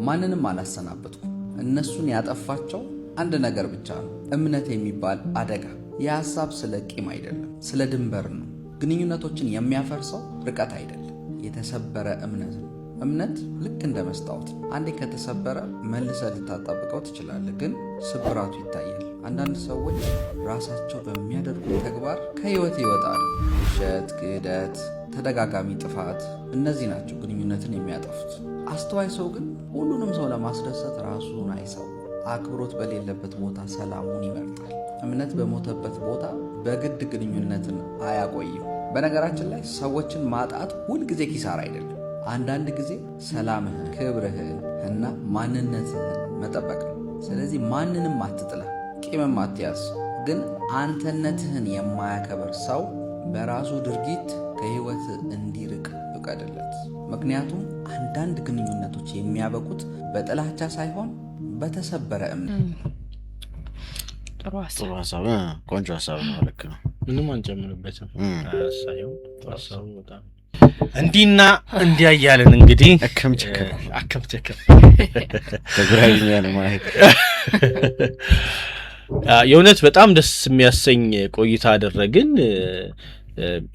ማንንም አላሰናበትኩ። እነሱን ያጠፋቸው አንድ ነገር ብቻ ነው፣ እምነት የሚባል አደጋ። የሐሳብ ስለ ቂም አይደለም፣ ስለ ድንበር ነው። ግንኙነቶችን የሚያፈርሰው ርቀት አይደለም፣ የተሰበረ እምነት ነው። እምነት ልክ እንደ መስታወት አንዴ ከተሰበረ መልሰህ ልታጣብቀው ትችላለህ፣ ግን ስብራቱ ይታያል። አንዳንድ ሰዎች ራሳቸው በሚያደርጉት ተግባር ከህይወት ይወጣሉ። ውሸት፣ ክህደት፣ ተደጋጋሚ ጥፋት፣ እነዚህ ናቸው ግንኙነትን የሚያጠፉት። አስተዋይ ሰው ግን ሁሉንም ሰው ለማስደሰት ራሱን አይሰው። አክብሮት በሌለበት ቦታ ሰላሙን ይመርጣል። እምነት በሞተበት ቦታ በግድ ግንኙነትን አያቆይም። በነገራችን ላይ ሰዎችን ማጣት ሁልጊዜ ኪሳራ አይደለም። አንዳንድ ጊዜ ሰላምህን፣ ክብርህን እና ማንነትህን መጠበቅ ነው። ስለዚህ ማንንም አትጥላ፣ ቂምም አትያዝ። ግን አንተነትህን የማያከብር ሰው በራሱ ድርጊት ከህይወት እንዲርቅ ፍቀድለት። ምክንያቱም አንዳንድ ግንኙነቶች የሚያበቁት በጥላቻ ሳይሆን በተሰበረ እምነት። ጥሩ ሐሳብ፣ ቆንጆ ሐሳብ ነው። ልክ ነው። ምንም አንጨምርበትም። ሳይሆን ሐሳቡ በጣም እንዲና እንዲያ እያለን እንግዲህ አከምቸከም ተግራይኛ ነው ማለት የእውነት በጣም ደስ የሚያሰኝ ቆይታ አደረግን።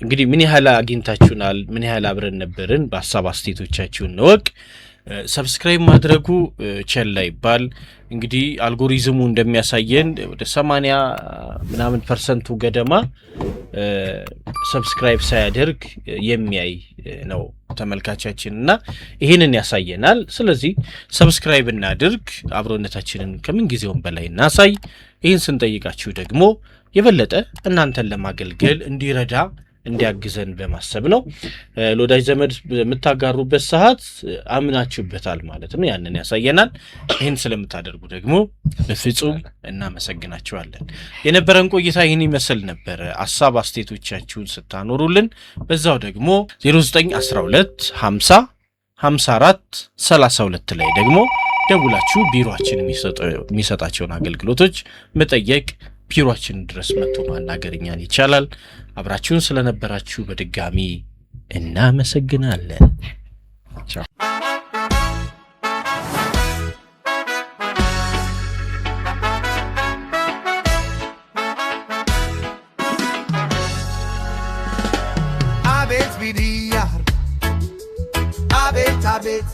እንግዲህ ምን ያህል አግኝታችሁናል፣ ምን ያህል አብረን ነበርን፣ በሐሳብ አስተያየቶቻችሁን እንወቅ። ሰብስክራይብ ማድረጉ ቸል ይባል። እንግዲህ አልጎሪዝሙ እንደሚያሳየን ወደ 80% ገደማ ሰብስክራይብ ሳያደርግ የሚያይ ነው ተመልካቻችንና ይሄንን ያሳየናል። ስለዚህ ሰብስክራይብ እናድርግ፣ አብሮነታችንን ከምን ጊዜውም በላይ እናሳይ። ይህን ስንጠይቃችሁ ደግሞ የበለጠ እናንተን ለማገልገል እንዲረዳ እንዲያግዘን በማሰብ ነው። ለወዳጅ ዘመድ የምታጋሩበት ሰዓት አምናችሁበታል ማለት ነው። ያንን ያሳየናል። ይህን ስለምታደርጉ ደግሞ በፍጹም እናመሰግናችኋለን። የነበረን ቆይታ ይህን ይመስል ነበር። ሐሳብ አስተያየቶቻችሁን ስታኖሩልን በዛው ደግሞ 0912 50 54 32 ላይ ደግሞ ደውላችሁ ቢሮአችን የሚሰጣቸውን አገልግሎቶች መጠየቅ፣ ቢሮአችን ድረስ መጥቶ ማናገርኛን ይቻላል። አብራችሁን ስለነበራችሁ በድጋሚ እናመሰግናለን። ቻው። አቤት ቢዲያ አቤት አቤት